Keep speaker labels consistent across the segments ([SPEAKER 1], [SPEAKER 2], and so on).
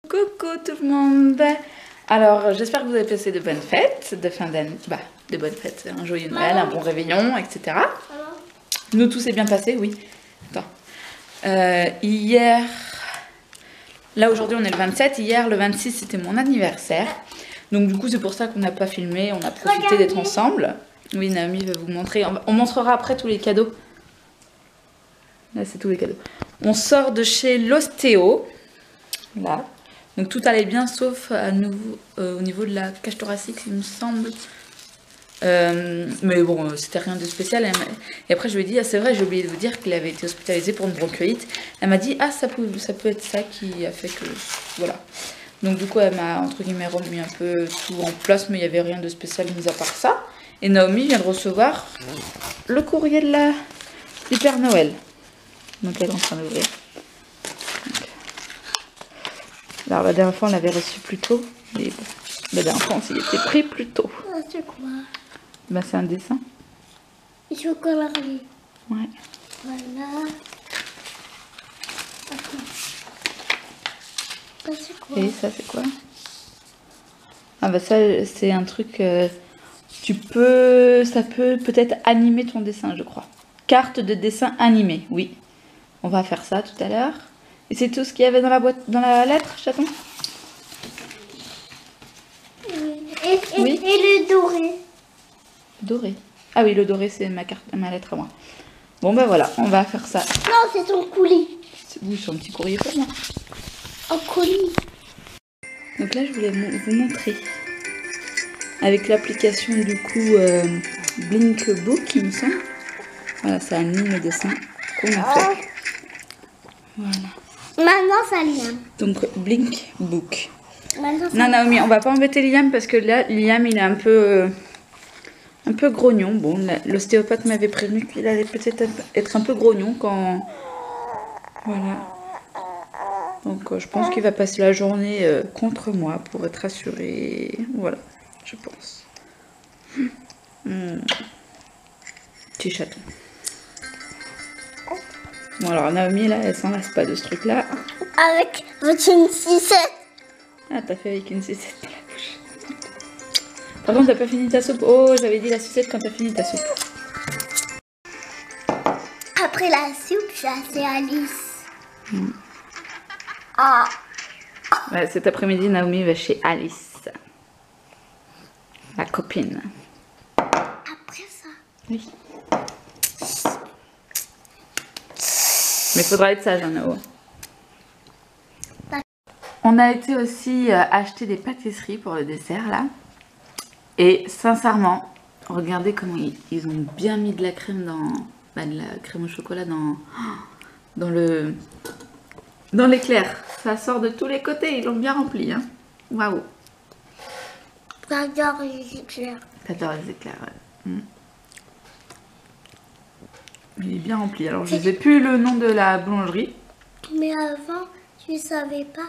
[SPEAKER 1] Coucou tout le monde. Alors j'espère que vous avez passé de bonnes fêtes, de fin d'année, de bonnes fêtes, un joyeux Noël, un bon réveillon, etc. Nous tout s'est bien passé, oui. Attends. Hier, là aujourd'hui on est le 27, hier le 26 c'était mon anniversaire. Donc du coup c'est pour ça qu'on n'a pas filmé, on a profité d'être ensemble. Oui, Naomi va vous montrer, on montrera après tous les cadeaux. Là c'est tous les cadeaux. On sort de chez l'ostéo, là. Donc tout allait bien sauf à nouveau au niveau de la cage thoracique il me semble. Mais bon, c'était rien de spécial. Et après je lui ai dit, ah c'est vrai, j'ai oublié de vous dire qu'il avait été hospitalisé pour une bronchiolite. Elle m'a dit, ah ça peut être ça qui a fait que... Voilà. Donc du coup elle m'a entre guillemets remis un peu tout en place, mais il n'y avait rien de spécial mis à part ça. Et Naomi vient de recevoir le courrier du Père Noël. Donc elle est en train d'ouvrir. Alors la dernière fois on l'avait reçu plus tôt. Et la dernière fois on s'y était pris plus tôt.
[SPEAKER 2] C'est quoi?
[SPEAKER 1] Bah c'est un dessin.
[SPEAKER 2] Il faut colorier.
[SPEAKER 1] Ouais.
[SPEAKER 2] Voilà. Ça c'est quoi?
[SPEAKER 1] Et ça c'est quoi? Ah bah ça c'est un truc... ça peut peut-être animer ton dessin je crois. Carte de dessin animée, oui. On va faire ça tout à l'heure. Et c'est tout ce qu'il y avait dans la boîte, dans la lettre, chaton?
[SPEAKER 2] Et le doré.
[SPEAKER 1] Doré. Ah oui, le doré, c'est ma lettre à moi. Bon, ben voilà, on va faire ça.
[SPEAKER 2] Non, c'est ton colis.
[SPEAKER 1] Oui, c'est un petit courrier pour moi.
[SPEAKER 2] Un colis.
[SPEAKER 1] Donc là, je voulais vous montrer. Avec l'application, du coup, Blinkbook, il me semble. Voilà, ça anime le dessin qu'on a fait. Voilà.
[SPEAKER 2] Maintenant, ça Liam.
[SPEAKER 1] Donc, Blinkbook.
[SPEAKER 2] Maintenant, ça...
[SPEAKER 1] Non, Naomi, on va pas embêter Liam parce que là, Liam, il est un peu grognon. Bon, l'ostéopathe m'avait prévenu qu'il allait peut-être être un peu grognon quand... Voilà. Donc, je pense qu'il va passer la journée contre moi pour être assuré. Voilà, je pense. Petit chaton. Bon, alors, Naomi, là, elle s'en lasse pas de ce truc-là.
[SPEAKER 2] Avec une 6-7.
[SPEAKER 1] Ah, t'as fait avec une sucette dans la bouche. Par contre, t'as pas fini ta soupe. Oh, j'avais dit la sucette quand t'as fini ta soupe.
[SPEAKER 2] Après la soupe, c'est Alice. Ah.
[SPEAKER 1] Ouais, cet après-midi, Naomi va chez Alice. La copine.
[SPEAKER 2] Après ça.
[SPEAKER 1] Oui. Mais il faudra être sage, hein, Nao. On a été aussi acheter des pâtisseries pour le dessert, là. Et sincèrement, regardez comment ils ont bien mis de la crème dans... de la crème au chocolat dans l'éclair. Ça sort de tous les côtés, ils l'ont bien rempli, hein. Waouh.
[SPEAKER 2] J'adore les éclairs.
[SPEAKER 1] T'adores les éclairs, ouais. Il est bien rempli. Alors, je ne sais plus le nom de la boulangerie.
[SPEAKER 2] Mais avant, tu savais pas.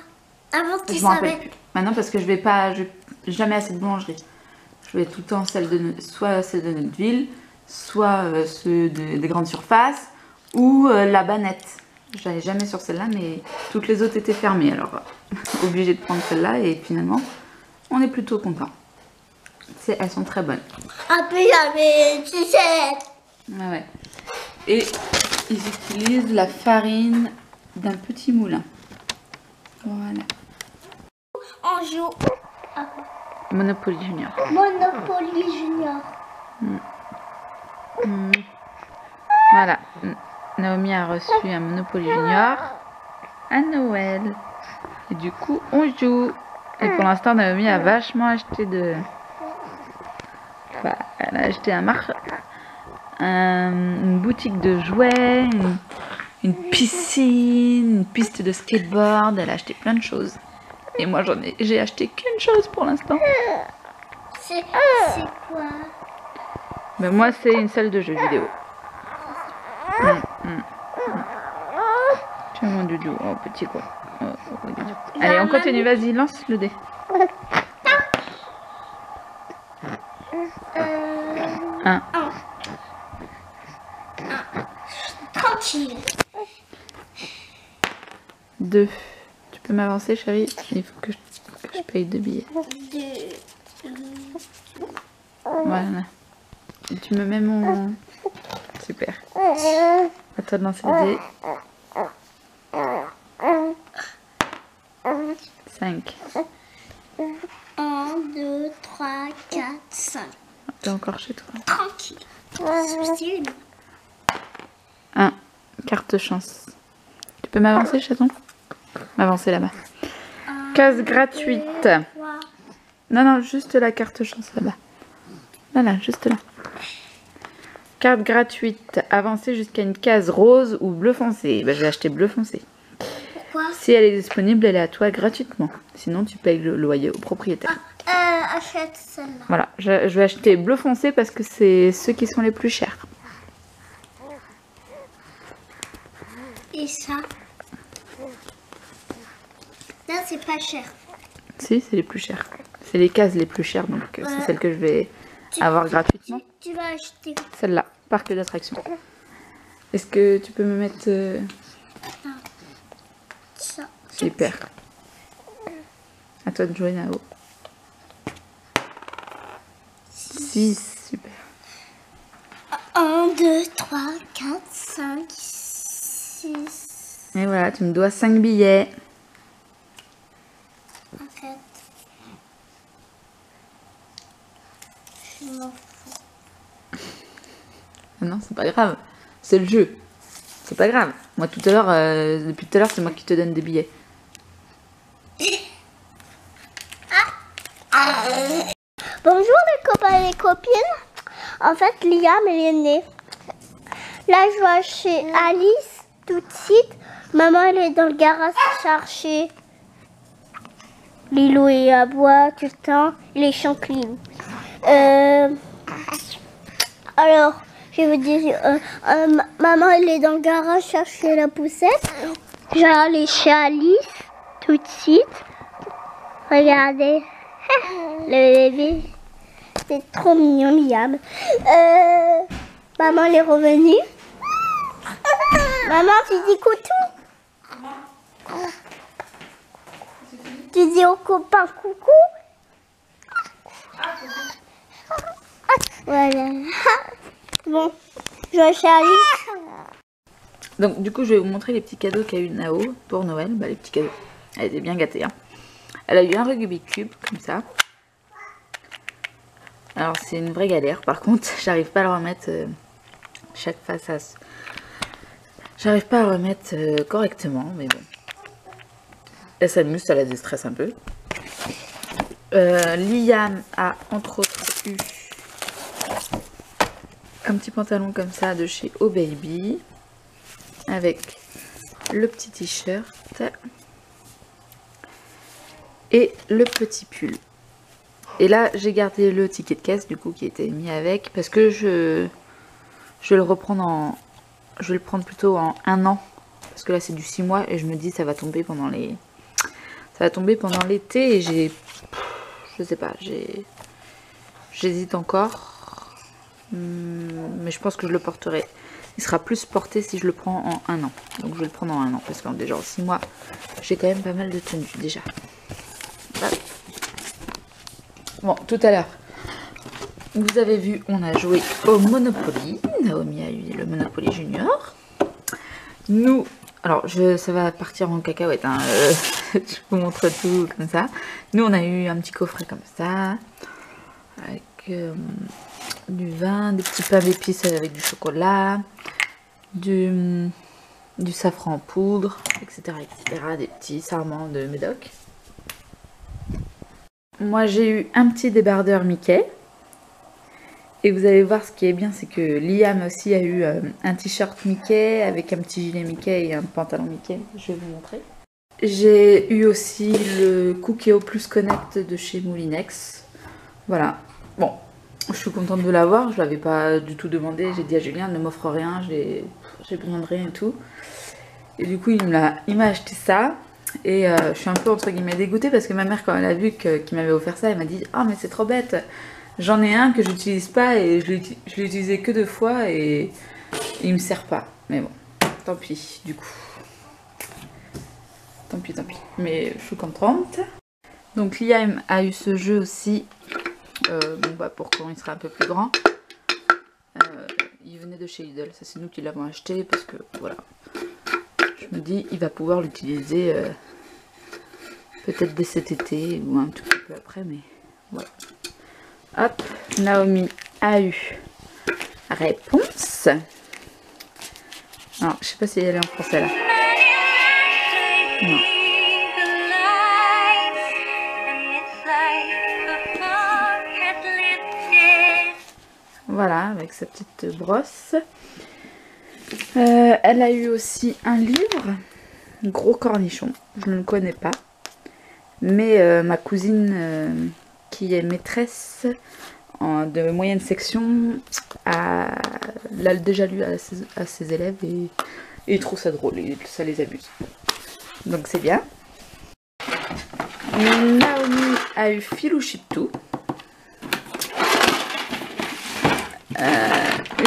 [SPEAKER 2] Avant, tu
[SPEAKER 1] Je m'en rappelle
[SPEAKER 2] savais.
[SPEAKER 1] plus. Maintenant, parce que je vais jamais à cette boulangerie. Je vais tout le temps soit celle de notre ville, soit ceux des grandes surfaces, ou la Banette. Je n'allais jamais sur celle-là, mais toutes les autres étaient fermées. Alors, obligée de prendre celle-là, et finalement, on est plutôt content. Elles sont très bonnes.
[SPEAKER 2] Après, j'avais 17.
[SPEAKER 1] Ah ouais. Et ils utilisent la farine d'un petit moulin. Voilà.
[SPEAKER 2] On joue
[SPEAKER 1] Monopoly Junior.
[SPEAKER 2] Monopoly Junior.
[SPEAKER 1] Voilà. Naomi a reçu un Monopoly Junior à Noël. Et du coup, on joue. Et pour l'instant, Naomi a vachement acheté de... elle a acheté une boutique de jouets, une piscine, une piste de skateboard. Elle a acheté plein de choses. Et moi, j'ai acheté qu'une chose pour l'instant.
[SPEAKER 2] C'est quoi?
[SPEAKER 1] Ben moi, c'est une salle de jeux vidéo. Tu as mon doudou, oh petit quoi. Allez, on continue, vas-y, lance le dé. Un.
[SPEAKER 2] Tranquille.
[SPEAKER 1] 2. Tu peux m'avancer, chérie? Il faut que je paye 2 billets. Voilà. Et tu me mets mon... Super. À toi de lancer le dé. 5.
[SPEAKER 2] 1, 2, 3, 4, 5.
[SPEAKER 1] T'es encore chez toi.
[SPEAKER 2] Tranquille. Subtil.
[SPEAKER 1] 1. Carte chance. Tu peux m'avancer, chaton? M'avancer là-bas. Case gratuite. Non, non, juste la carte chance là-bas. Voilà, juste là. Carte gratuite. Avancer jusqu'à une case rose ou bleu foncé. Ben, je vais acheter bleu foncé.
[SPEAKER 2] Pourquoi?
[SPEAKER 1] Si elle est disponible, elle est à toi gratuitement. Sinon, tu payes le loyer au propriétaire.
[SPEAKER 2] Achète celle-là.
[SPEAKER 1] Voilà, je vais acheter bleu foncé parce que c'est ceux qui sont les plus chers.
[SPEAKER 2] Et ça? Là, c'est pas cher.
[SPEAKER 1] Si, c'est les plus chers. C'est les cases les plus chères, donc c'est celle que je vais avoir gratuitement.
[SPEAKER 2] Tu vas acheter
[SPEAKER 1] Celle-là, parc d'attractions. Est-ce que tu peux me mettre...
[SPEAKER 2] ça.
[SPEAKER 1] Super. À toi de jouer, Nao. 6, super.
[SPEAKER 2] 1, 2, 3, 4, 5, 6.
[SPEAKER 1] Et voilà, tu me dois 5 billets.
[SPEAKER 2] En fait, je m'en fous.
[SPEAKER 1] Ah non, c'est pas grave. C'est le jeu. C'est pas grave. Moi, tout à l'heure, depuis tout à l'heure, c'est moi qui te donne des billets.
[SPEAKER 2] Bonjour les copains et les copines. En fait, Liam, elle est née. Là, je vais chez Alice tout de suite. Maman, elle est dans le garage chercher Lilo et aboie tout le temps. Il est chante Lilo. Alors, je vais vous dire, maman, elle est dans le garage chercher la poussette. Je vais aller chez Alice tout de suite. Regardez, le bébé. C'est trop mignon, Liam. Maman, elle est revenue. Maman, tu dis coucou. Tu dis aux copains coucou. Voilà. Bon, je vais chez Alice.
[SPEAKER 1] Donc, du coup, je vais vous montrer les petits cadeaux qu'a eu Nao pour Noël. Bah, les petits cadeaux. Elle était bien gâtée, hein. Elle a eu un Rugby Cube, comme ça. Alors, c'est une vraie galère. Par contre, j'arrive pas à le remettre chaque face. J'arrive pas à le remettre correctement, mais bon. Elle s'amuse, ça la déstresse un peu. Liam a, entre autres, eu un petit pantalon comme ça de chez Oh Baby. Avec le petit t-shirt. Et le petit pull. Et là, j'ai gardé le ticket de caisse, du coup, qui était mis avec. Parce que je vais le reprendre en... Je vais le prendre plutôt en 1 an. Parce que là, c'est du 6 mois. Et je me dis, ça va tomber pendant les... Ça va tomber pendant l'été. Et j'ai... Je sais pas, j'hésite encore. Mais je pense que je le porterai. Il sera plus porté si je le prends en 1 an. Donc, je vais le prendre en 1 an. Parce que déjà, en 6 mois, j'ai quand même pas mal de tenues, déjà. Voilà. Bon, tout à l'heure, vous avez vu, on a joué au Monopoly. Naomi a eu le Monopoly Junior. Nous, alors ça va partir en cacahuète, hein, je vous montre tout comme ça. Nous, on a eu un petit coffret comme ça, avec du vin, des petits pains d'épices avec du chocolat, du safran en poudre, etc., etc., des petits sarments de médoc. Moi, j'ai eu un petit débardeur Mickey. Et vous allez voir, ce qui est bien, c'est que Liam aussi a eu un t-shirt Mickey avec un petit gilet Mickey et un pantalon Mickey. Je vais vous montrer. J'ai eu aussi le Cookéo Plus Connect de chez Moulinex. Voilà. Bon, je suis contente de l'avoir. Je l'avais pas du tout demandé. J'ai dit à Julien, ne m'offre rien. J'ai besoin de rien et tout. Et du coup, il m'a acheté ça. Et je suis un peu entre guillemets dégoûtée parce que ma mère, quand elle a vu qu'il m'avait offert ça, elle m'a dit « Ah, mais c'est trop bête, j'en ai un que j'utilise pas et je l'ai utilisé que 2 fois et il me sert pas. » Mais bon, tant pis, du coup. Tant pis, mais je suis contente. Donc Liam a eu ce jeu aussi, bon bah pour quand il sera un peu plus grand. Il venait de chez Lidl, ça c'est nous qui l'avons acheté parce que voilà. Je me dis il va pouvoir l'utiliser peut-être dès cet été ou un tout petit peu après, mais voilà. Hop, Naomi a eu réponse. Alors je sais pas si elle est en français là. Non. Voilà, avec sa petite brosse. Elle a eu aussi un livre, Gros Cornichon. Je ne le connais pas. Mais ma cousine, qui est maîtresse de moyenne section, l'a déjà lu à ses élèves et ils trouvent ça drôle et ça les amuse. Donc c'est bien. Naomi a eu Filouchitou.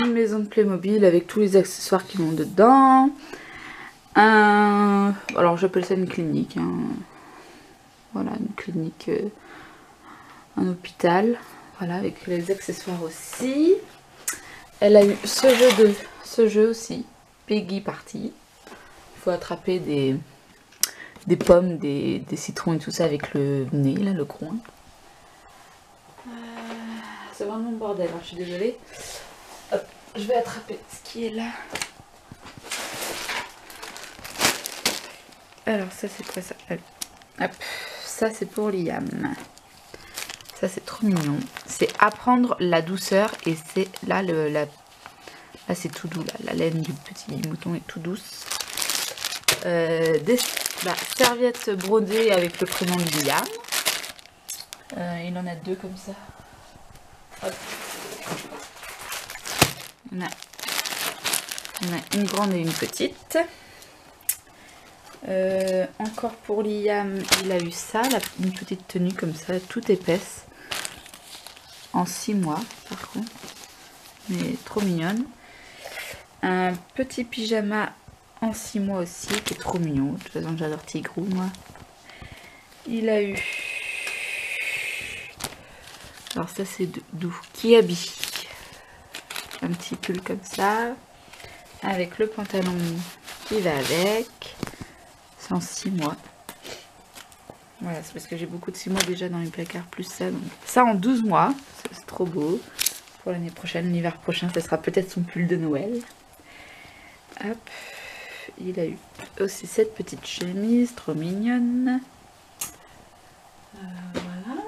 [SPEAKER 1] Une maison de Playmobil avec tous les accessoires qui vont dedans. Alors j'appelle ça une clinique. Hein. Voilà, une clinique, un hôpital. Voilà, avec les accessoires aussi. Elle a eu ce jeu aussi, Peggy Party. Il faut attraper des pommes, des citrons et tout ça avec le nez, là, le coin. C'est vraiment le bordel, hein, je suis désolée. Hop, je vais attraper ce qui est là. Alors ça c'est quoi ça? Hop, ça c'est pour Liam. Ça c'est trop mignon. C'est apprendre la douceur et c'est là là c'est tout doux là. La laine du petit mouton est tout douce. Des serviettes brodées avec le prénom de Liam. Il en a deux comme ça. Hop. On a une grande et une petite. Encore pour Liam, il a eu ça, une petite tenue comme ça, toute épaisse. En 6 mois par contre. Mais trop mignonne. Un petit pyjama en 6 mois aussi, qui est trop mignon. De toute façon j'adore Tigrou moi. Il a eu... Alors ça c'est d'où Kiabi. Un petit pull comme ça. Avec le pantalon qui va avec. C'est en 6 mois. Voilà, c'est parce que j'ai beaucoup de 6 mois déjà dans les placards, plus ça. Donc ça en 12 mois. C'est trop beau. Pour l'année prochaine, l'hiver prochain, ce sera peut-être son pull de Noël. Hop. Il a eu aussi cette petite chemise, trop mignonne. Voilà.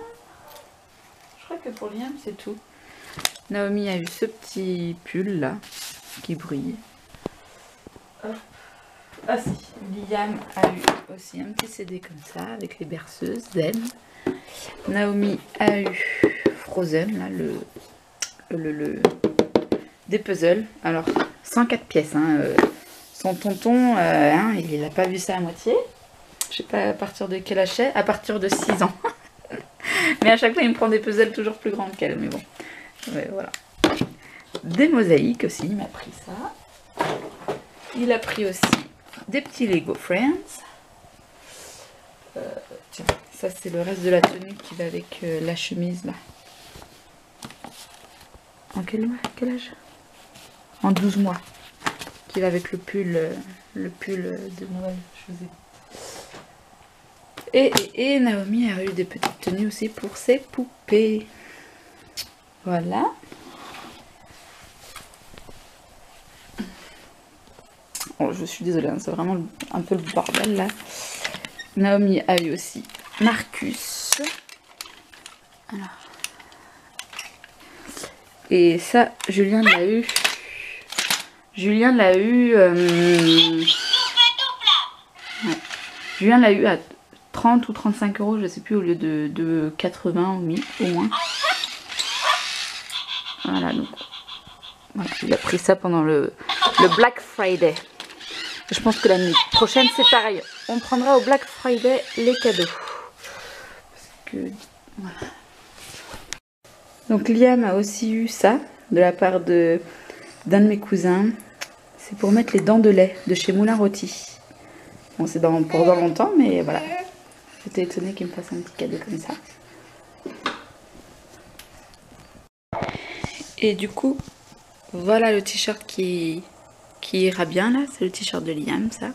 [SPEAKER 1] Je crois que pour Liam, c'est tout. Naomi a eu ce petit pull là, qui brille. Hop. Ah si, Liam a eu aussi un petit CD comme ça, avec les berceuses, Zen. Naomi a eu Frozen, là, des puzzles. Alors, 104 pièces, hein. Son tonton, hein, il n'a pas vu ça à moitié. Je sais pas à partir de quel âge, à partir de 6 ans. Mais à chaque fois, il me prend des puzzles toujours plus grandes qu'elle, mais bon. Ouais, voilà. Des mosaïques aussi, il m'a pris ça. Il a pris aussi des petits Lego Friends. Tiens, ça c'est le reste de la tenue qui va avec la chemise là. En quel âge? En 12 mois. Qui va avec le pull de Noël, je vous ai dit. Et Naomi a eu des petites tenues aussi pour ses poupées. Voilà. Oh, je suis désolée, hein, c'est vraiment un peu le bordel là. Naomi a eu aussi Marcus. Alors. Et ça, Julien l'a eu. Julien l'a eu. Ouais. Julien l'a eu à 30 ou 35 euros, je sais plus, au lieu de 80 au moins. Voilà, donc. Voilà, il a pris ça pendant le Black Friday. Je pense que l'année prochaine c'est pareil. On prendra au Black Friday les cadeaux. Parce que voilà. Donc Liam a aussi eu ça de la part d'un de mes cousins. C'est pour mettre les dents de lait de chez Moulin Rôti. Bon, c'est pour dans longtemps, mais voilà. J'étais étonnée qu'il me fasse un petit cadeau comme ça. Et du coup, voilà le t-shirt qui ira bien là. C'est le t-shirt de Liam, ça.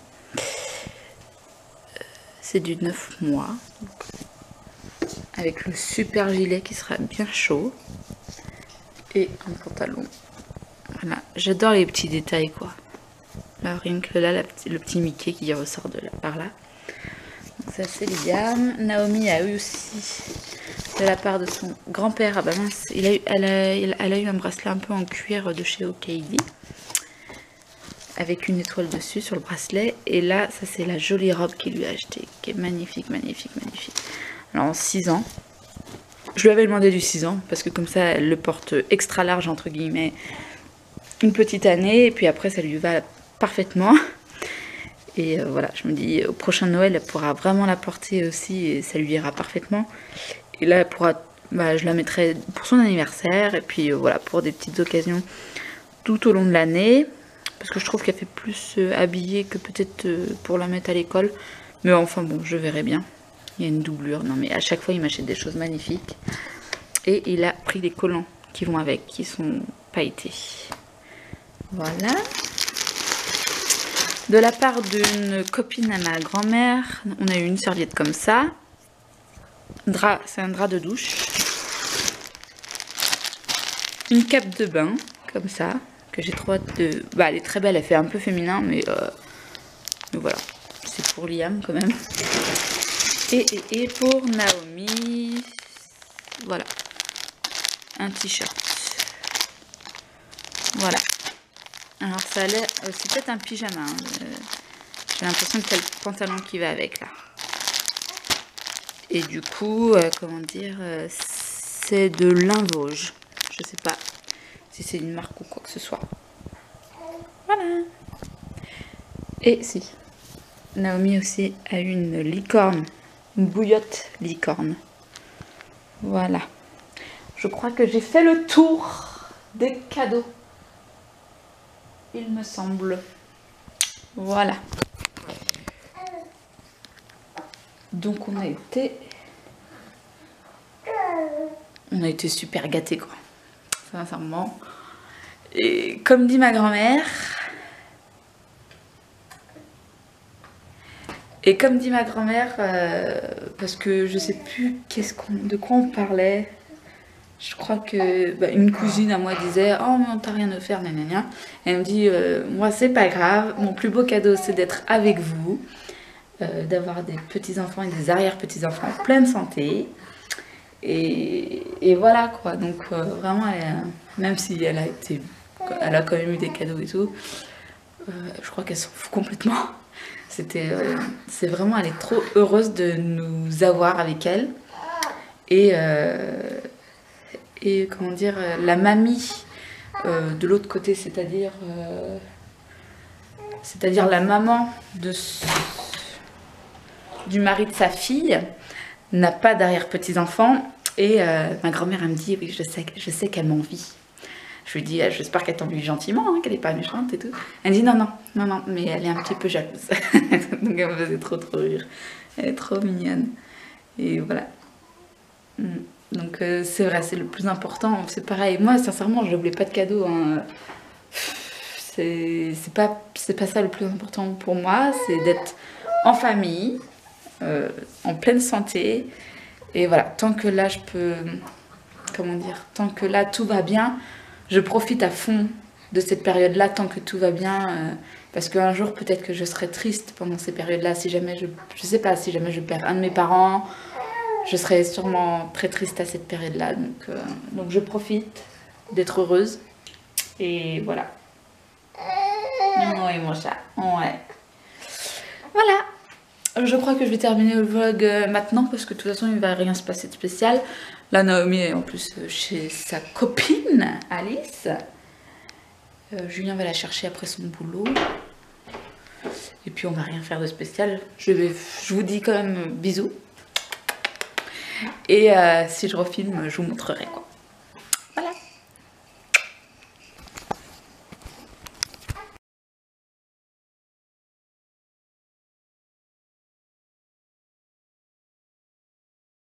[SPEAKER 1] C'est du 9 mois. Avec le super gilet qui sera bien chaud. Et un pantalon. Voilà, j'adore les petits détails quoi. Là, rien que là, le petit Mickey qui ressort de là, par là. Donc ça c'est Liam. Naomi a eu aussi de la part de son grand-père. Ah bah mince, elle a eu un bracelet un peu en cuir de chez Okaidi. Avec une étoile dessus sur le bracelet. Et là, ça c'est la jolie robe qu'il lui a achetée. Qui est magnifique, magnifique, magnifique. Alors en 6 ans. Je lui avais demandé du 6 ans. Parce que comme ça, elle le porte extra large entre guillemets. Une petite année. Et puis après, ça lui va parfaitement. Et voilà, je me dis, au prochain Noël, elle pourra vraiment la porter aussi. Et ça lui ira parfaitement. Et là, elle pourra, je la mettrai pour son anniversaire. Et puis voilà, pour des petites occasions tout au long de l'année. Parce que je trouve qu'elle fait plus habillée que peut-être pour la mettre à l'école. Mais enfin bon, je verrai bien. Il y a une doublure. Non mais à chaque fois, il m'achète des choses magnifiques. Et il a pris des collants qui vont avec, qui sont pailletés. Voilà. De la part d'une copine à ma grand-mère, on a eu une serviette comme ça. C'est un drap de douche. Une cape de bain, comme ça. Que j'ai trop hâte de... elle est très belle, elle fait un peu féminin, mais voilà. C'est pour Liam quand même. Et pour Naomi, voilà. Un t-shirt. Voilà. Alors ça a l'air... c'est peut-être un pyjama. Hein. J'ai l'impression que c'est le pantalon qui va avec là. Et du coup, comment dire, c'est de lin Vosges. Je sais pas si c'est une marque ou quoi que ce soit. Voilà. Et si. Naomi aussi a une licorne. Une bouillotte licorne. Voilà. Je crois que j'ai fait le tour des cadeaux. Il me semble. Voilà. Donc on a été super gâtés quoi. Sincèrement. Et comme dit ma grand-mère. Parce que je sais plus de quoi on parlait. Je crois que une cousine à moi disait « Oh, mais on t'a rien offert, nanana. » Elle me dit « Moi, c'est pas grave. Mon plus beau cadeau, c'est d'être avec vous. D'avoir des petits-enfants et des arrière-petits-enfants en pleine santé. » Et voilà, quoi. Donc, vraiment, même si elle a quand même eu des cadeaux et tout, je crois qu'elle s'en fout complètement. C'est vraiment, elle est trop heureuse de nous avoir avec elle. Et comment dire, la mamie de l'autre côté, c'est-à-dire la maman du mari de sa fille, n'a pas d'arrière-petits-enfants. Et ma grand-mère, elle me dit, oui, je sais qu'elle m'envie. Je lui dis, j'espère qu'elle t'envie gentiment, hein, qu'elle n'est pas méchante et tout. Elle me dit, non, mais elle est un petit peu jalouse. Donc elle me faisait trop rire. Elle est trop mignonne. Et voilà. Donc c'est vrai, c'est le plus important. C'est pareil, moi, sincèrement, je ne voulais pas de cadeau. Hein. C'est pas ça le plus important pour moi. C'est d'être en famille, en pleine santé. Et voilà, tant que là, tant que là, tout va bien, je profite à fond de cette période-là, tant que tout va bien, parce qu'un jour, peut-être que je serai triste pendant ces périodes-là, si jamais je sais pas, si jamais je perds un de mes parents, je serai sûrement très triste à cette période-là, donc je profite d'être heureuse, et voilà. Oui, mon chat, ouais. Voilà. Je crois que je vais terminer le vlog maintenant parce que de toute façon il ne va rien se passer de spécial. Là Naomi est en plus chez sa copine Alice. Julien va la chercher après son boulot. Et puis on va rien faire de spécial. Je vous dis quand même bisous. Et si je refilme, je vous montrerai quoi.